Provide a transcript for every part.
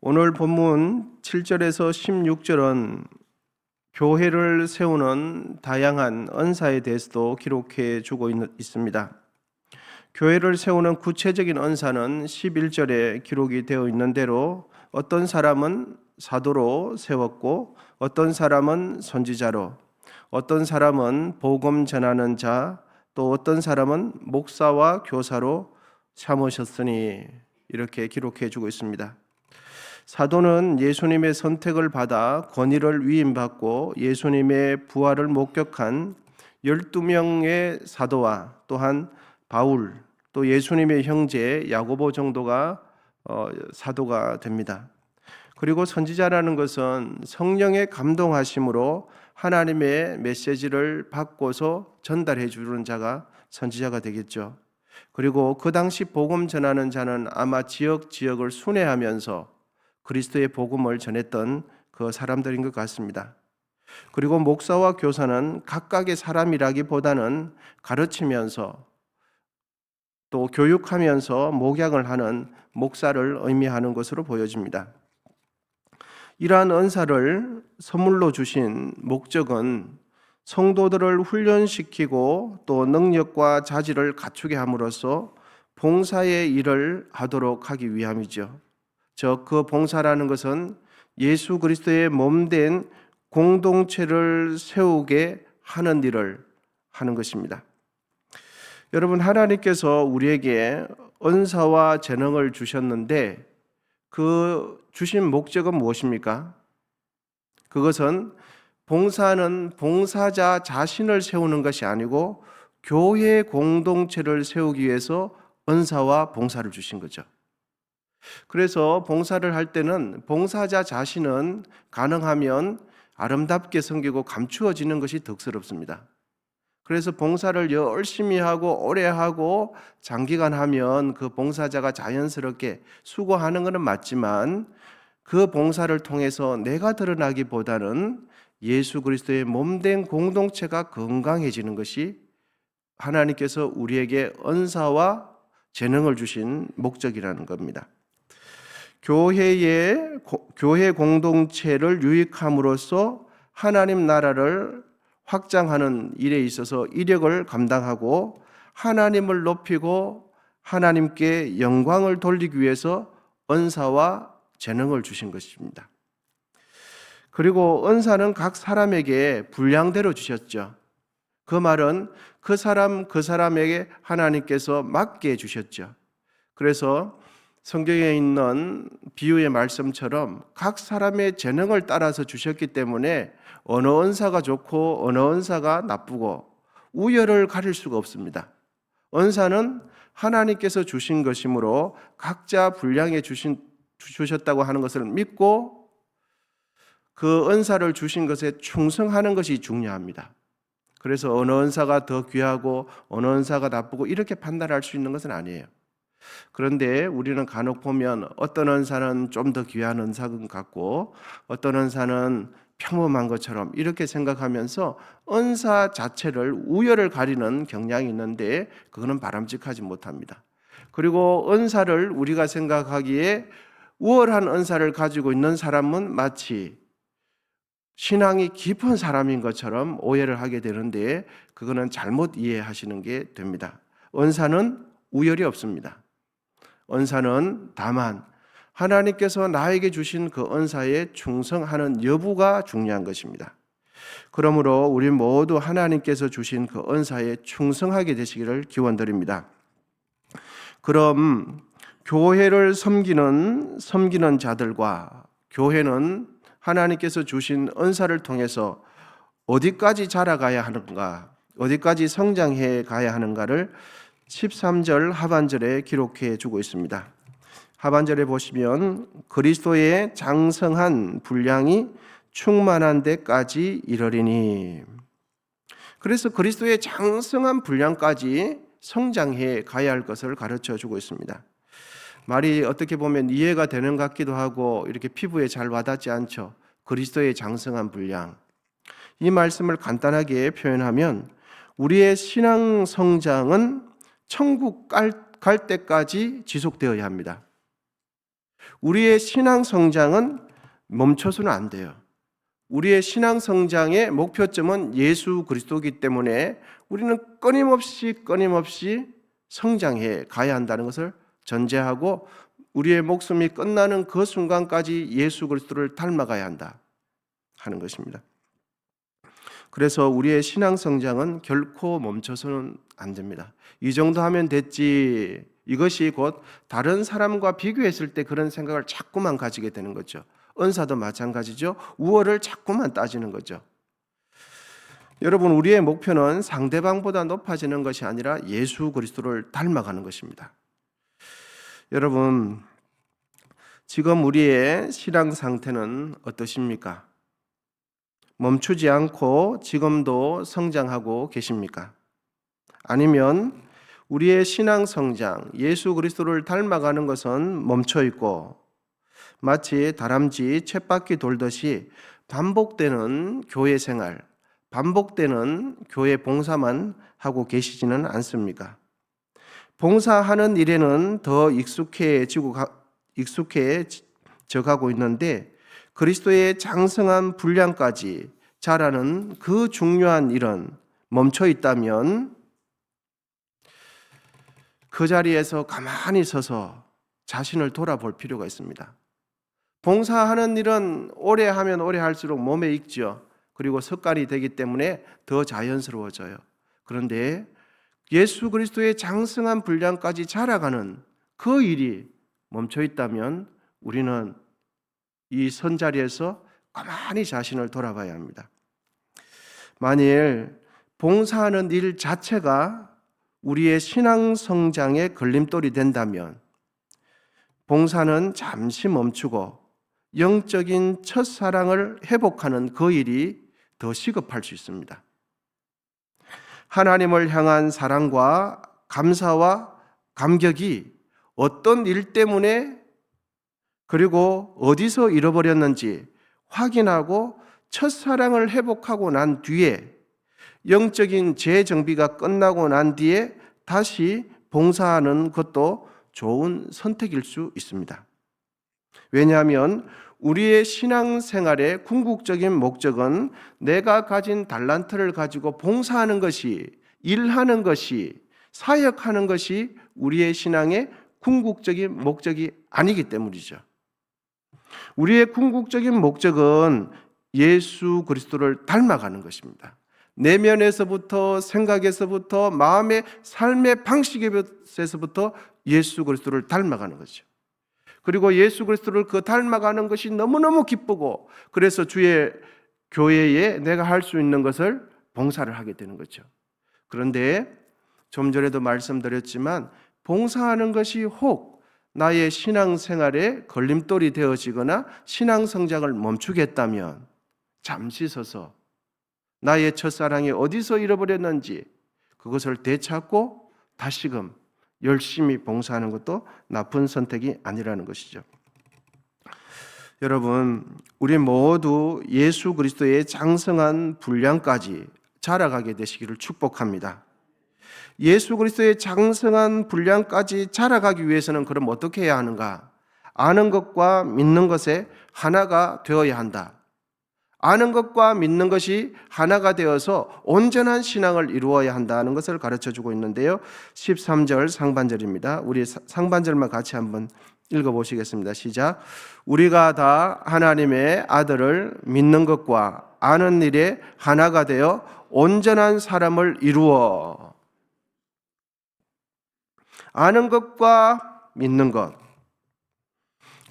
오늘 본문 7절에서 16절은 교회를 세우는 다양한 은사에 대해서도 기록해 주고 있습니다. 교회를 세우는 구체적인 은사는 11절에 기록이 되어 있는 대로 어떤 사람은 사도로 세웠고, 어떤 사람은 선지자로, 어떤 사람은 복음 전하는 자, 또 어떤 사람은 목사와 교사로 삼으셨으니 이렇게 기록해 주고 있습니다. 사도는 예수님의 선택을 받아 권위를 위임받고 예수님의 부활을 목격한 12명의 사도와 또한 바울, 또 예수님의 형제 야고보 정도가 사도가 됩니다. 그리고 선지자라는 것은 성령의 감동하심으로 하나님의 메시지를 받고서 전달해 주는 자가 선지자가 되겠죠. 그리고 그 당시 복음 전하는 자는 아마 지역을 순회하면서 그리스도의 복음을 전했던 그 사람들인 것 같습니다. 그리고 목사와 교사는 각각의 사람이라기보다는 가르치면서 또 교육하면서 목양을 하는 목사를 의미하는 것으로 보여집니다. 이러한 은사를 선물로 주신 목적은 성도들을 훈련시키고 또 능력과 자질을 갖추게 함으로써 봉사의 일을 하도록 하기 위함이죠. 즉 그 봉사라는 것은 예수 그리스도의 몸된 공동체를 세우게 하는 일을 하는 것입니다. 여러분, 하나님께서 우리에게 은사와 재능을 주셨는데 그 주신 목적은 무엇입니까? 그것은 봉사는 봉사자 자신을 세우는 것이 아니고 교회 공동체를 세우기 위해서 은사와 봉사를 주신 거죠. 그래서 봉사를 할 때는 봉사자 자신은 가능하면 아름답게 섬기고 감추어지는 것이 덕스럽습니다. 그래서 봉사를 열심히 하고 오래 하고 장기간 하면 그 봉사자가 자연스럽게 수고하는 것은 맞지만 그 봉사를 통해서 내가 드러나기보다는 예수 그리스도의 몸된 공동체가 건강해지는 것이 하나님께서 우리에게 은사와 재능을 주신 목적이라는 겁니다. 교회 공동체를 유익함으로써 하나님 나라를 확장하는 일에 있어서 이력을 감당하고 하나님을 높이고 하나님께 영광을 돌리기 위해서 은사와 재능을 주신 것입니다. 그리고 은사는 각 사람에게 분량대로 주셨죠. 그 말은 그 사람에게 하나님께서 맡게 주셨죠. 그래서 성경에 있는 비유의 말씀처럼 각 사람의 재능을 따라서 주셨기 때문에 어느 은사가 좋고 어느 은사가 나쁘고 우열을 가릴 수가 없습니다. 은사는 하나님께서 주신 것이므로 각자 분량에 주셨다고 하는 것을 믿고 그 은사를 주신 것에 충성하는 것이 중요합니다. 그래서 어느 은사가 더 귀하고 어느 은사가 나쁘고 이렇게 판단할 수 있는 것은 아니에요. 그런데 우리는 간혹 보면 어떤 은사는 좀 더 귀한 은사인 것 같고 어떤 은사는 평범한 것처럼 이렇게 생각하면서 은사 자체를 우열을 가리는 경향이 있는데 그거는 바람직하지 못합니다. 그리고 은사를 우리가 생각하기에 우월한 은사를 가지고 있는 사람은 마치 신앙이 깊은 사람인 것처럼 오해를 하게 되는데 그거는 잘못 이해하시는 게 됩니다. 은사는 우열이 없습니다. 은사는 다만 하나님께서 나에게 주신 그 은사에 충성하는 여부가 중요한 것입니다. 그러므로 우리 모두 하나님께서 주신 그 은사에 충성하게 되시기를 기원드립니다. 그럼 교회를 섬기는 자들과 교회는 하나님께서 주신 은사를 통해서 어디까지 자라가야 하는가, 어디까지 성장해 가야 하는가를 13절 하반절에 기록해 주고 있습니다. 하반절에 보시면 그리스도의 장성한 분량이 충만한 데까지 이르리니, 그래서 그리스도의 장성한 분량까지 성장해 가야 할 것을 가르쳐 주고 있습니다. 말이 어떻게 보면 이해가 되는 것 같기도 하고 이렇게 피부에 잘 와닿지 않죠. 그리스도의 장성한 분량, 이 말씀을 간단하게 표현하면 우리의 신앙 성장은 천국 갈 때까지 지속되어야 합니다. 우리의 신앙 성장은 멈춰서는 안 돼요. 우리의 신앙 성장의 목표점은 예수 그리스도이기 때문에 우리는 끊임없이 성장해 가야 한다는 것을 전제하고 우리의 목숨이 끝나는 그 순간까지 예수 그리스도를 닮아가야 한다 하는 것입니다. 그래서 우리의 신앙 성장은 결코 멈춰서는 안 됩니다. 이 정도 하면 됐지. 이것이 곧 다른 사람과 비교했을 때 그런 생각을 자꾸만 가지게 되는 거죠. 은사도 마찬가지죠. 우월을 자꾸만 따지는 거죠. 여러분, 우리의 목표는 상대방보다 높아지는 것이 아니라 예수 그리스도를 닮아가는 것입니다. 여러분, 지금 우리의 신앙 상태는 어떠십니까? 멈추지 않고 지금도 성장하고 계십니까? 아니면 우리의 신앙 성장, 예수 그리스도를 닮아가는 것은 멈춰 있고 마치 다람쥐 쳇바퀴 돌듯이 반복되는 교회 생활, 반복되는 교회 봉사만 하고 계시지는 않습니까? 봉사하는 일에는 더 익숙해져 가고 있는데 그리스도의 장성한 분량까지 자라는 그 중요한 일은 멈춰 있다면 그 자리에서 가만히 서서 자신을 돌아볼 필요가 있습니다. 봉사하는 일은 오래 하면 오래 할수록 몸에 익죠. 그리고 습관이 되기 때문에 더 자연스러워져요. 그런데 예수 그리스도의 장성한 분량까지 자라가는 그 일이 멈춰 있다면 우리는 이 선자리에서 가만히 자신을 돌아봐야 합니다. 만일 봉사하는 일 자체가 우리의 신앙 성장의 걸림돌이 된다면 봉사는 잠시 멈추고 영적인 첫사랑을 회복하는 그 일이 더 시급할 수 있습니다. 하나님을 향한 사랑과 감사와 감격이 어떤 일 때문에 그리고 어디서 잃어버렸는지 확인하고 첫사랑을 회복하고 난 뒤에 영적인 재정비가 끝나고 난 뒤에 다시 봉사하는 것도 좋은 선택일 수 있습니다. 왜냐하면 우리의 신앙생활의 궁극적인 목적은 내가 가진 달란트를 가지고 봉사하는 것이, 일하는 것이, 사역하는 것이 우리의 신앙의 궁극적인 목적이 아니기 때문이죠. 우리의 궁극적인 목적은 예수 그리스도를 닮아가는 것입니다. 내면에서부터, 생각에서부터, 마음의 삶의 방식에서부터 예수 그리스도를 닮아가는 거죠. 그리고 예수 그리스도를 그 닮아가는 것이 너무너무 기쁘고 그래서 주의 교회에 내가 할 수 있는 것을 봉사를 하게 되는 거죠. 그런데 좀 전에도 말씀드렸지만 봉사하는 것이 혹 나의 신앙생활에 걸림돌이 되어지거나 신앙 성장을 멈추겠다면 잠시 서서 나의 첫사랑이 어디서 잃어버렸는지 그것을 되찾고 다시금 열심히 봉사하는 것도 나쁜 선택이 아니라는 것이죠. 여러분, 우리 모두 예수 그리스도의 장성한 분량까지 자라가게 되시기를 축복합니다. 예수 그리스도의 장성한 분량까지 자라가기 위해서는 그럼 어떻게 해야 하는가? 아는 것과 믿는 것에 하나가 되어야 한다. 아는 것과 믿는 것이 하나가 되어서 온전한 신앙을 이루어야 한다는 것을 가르쳐주고 있는데요. 13절 상반절입니다. 우리 상반절만 같이 한번 읽어보시겠습니다. 시작. 우리가 다 하나님의 아들을 믿는 것과 아는 일에 하나가 되어 온전한 사람을 이루어. 아는 것과 믿는 것.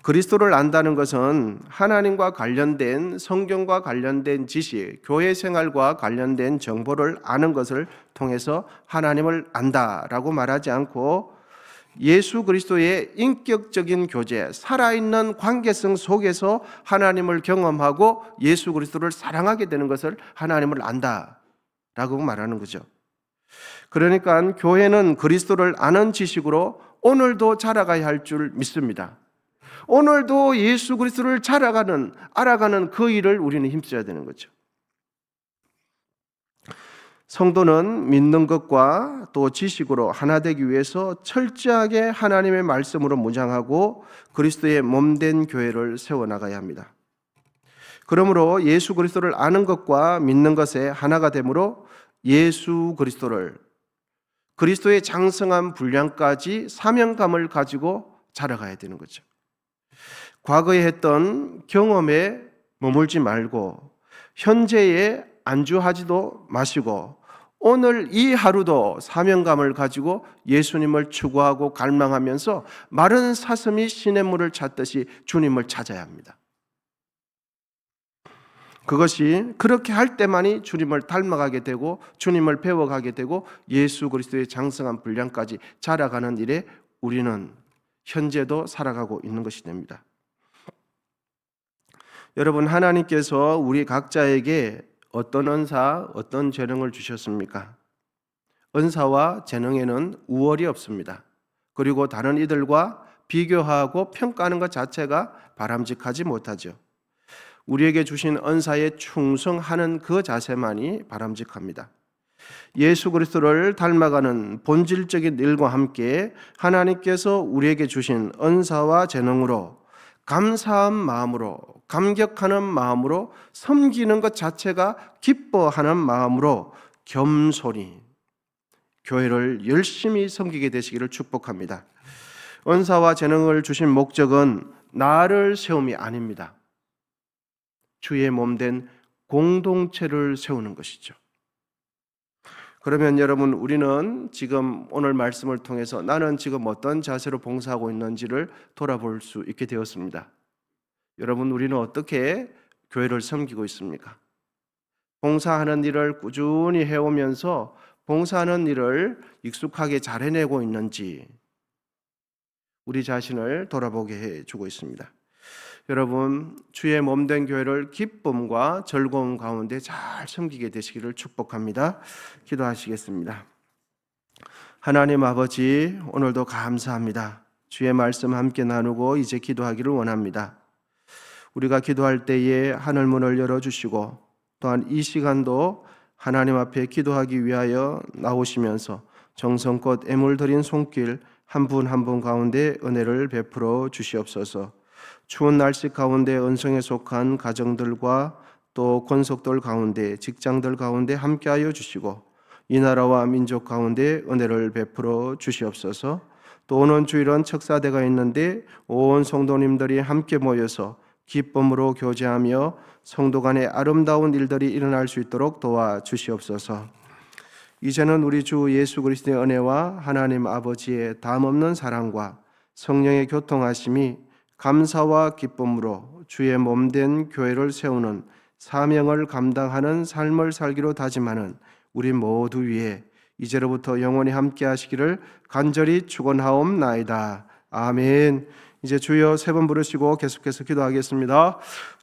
그리스도를 안다는 것은 하나님과 관련된 성경과 관련된 지식, 교회 생활과 관련된 정보를 아는 것을 통해서 하나님을 안다라고 말하지 않고 예수 그리스도의 인격적인 교제, 살아있는 관계성 속에서 하나님을 경험하고 예수 그리스도를 사랑하게 되는 것을 하나님을 안다라고 말하는 거죠. 그러니까 교회는 그리스도를 아는 지식으로 오늘도 자라가야 할 줄 믿습니다. 오늘도 예수 그리스도를 알아가는 그 일을 우리는 힘써야 되는 거죠. 성도는 믿는 것과 또 지식으로 하나 되기 위해서 철저하게 하나님의 말씀으로 무장하고 그리스도의 몸된 교회를 세워나가야 합니다. 그러므로 예수 그리스도를 아는 것과 믿는 것에 하나가 되므로 예수 그리스도를 그리스도의 장성한 분량까지 사명감을 가지고 자라가야 되는 거죠. 과거에 했던 경험에 머물지 말고 현재에 안주하지도 마시고 오늘 이 하루도 사명감을 가지고 예수님을 추구하고 갈망하면서 마른 사슴이 시냇물을 찾듯이 주님을 찾아야 합니다. 그것이 그렇게 할 때만이 주님을 닮아가게 되고 주님을 배워가게 되고 예수 그리스도의 장성한 분량까지 자라가는 일에 우리는 현재도 살아가고 있는 것이 됩니다. 여러분, 하나님께서 우리 각자에게 어떤 은사, 어떤 재능을 주셨습니까? 은사와 재능에는 우월이 없습니다. 그리고 다른 이들과 비교하고 평가하는 것 자체가 바람직하지 못하죠. 우리에게 주신 은사에 충성하는 그 자세만이 바람직합니다. 예수 그리스도를 닮아가는 본질적인 일과 함께 하나님께서 우리에게 주신 은사와 재능으로 감사한 마음으로, 감격하는 마음으로, 섬기는 것 자체가 기뻐하는 마음으로 겸손히 교회를 열심히 섬기게 되시기를 축복합니다. 은사와 재능을 주신 목적은 나를 세움이 아닙니다. 주의 몸된 공동체를 세우는 것이죠. 그러면 여러분, 우리는 지금 오늘 말씀을 통해서 나는 지금 어떤 자세로 봉사하고 있는지를 돌아볼 수 있게 되었습니다. 여러분, 우리는 어떻게 교회를 섬기고 있습니까? 봉사하는 일을 꾸준히 해오면서 봉사하는 일을 익숙하게 잘 해내고 있는지 우리 자신을 돌아보게 해주고 있습니다. 여러분, 주의 몸된 교회를 기쁨과 즐거움 가운데 잘 섬기게 되시기를 축복합니다. 기도하시겠습니다. 하나님 아버지, 오늘도 감사합니다. 주의 말씀 함께 나누고 이제 기도하기를 원합니다. 우리가 기도할 때에 하늘문을 열어주시고 또한 이 시간도 하나님 앞에 기도하기 위하여 나오시면서 정성껏 애물 드린 손길 한 분 한 분 가운데 은혜를 베풀어 주시옵소서. 추운 날씨 가운데 은성에 속한 가정들과 또 권속들 가운데 직장들 가운데 함께하여 주시고 이 나라와 민족 가운데 은혜를 베풀어 주시옵소서. 또 오는 주일은 척사대가 있는데 온 성도님들이 함께 모여서 기쁨으로 교제하며 성도 간의 아름다운 일들이 일어날 수 있도록 도와주시옵소서. 이제는 우리 주 예수 그리스도의 은혜와 하나님 아버지의 담없는 사랑과 성령의 교통하심이 감사와 기쁨으로 주의 몸된 교회를 세우는 사명을 감당하는 삶을 살기로 다짐하는 우리 모두 위에 이제로부터 영원히 함께 하시기를 간절히 축원하옵나이다. 아멘. 이제 주여 세 번 부르시고 계속해서 기도하겠습니다.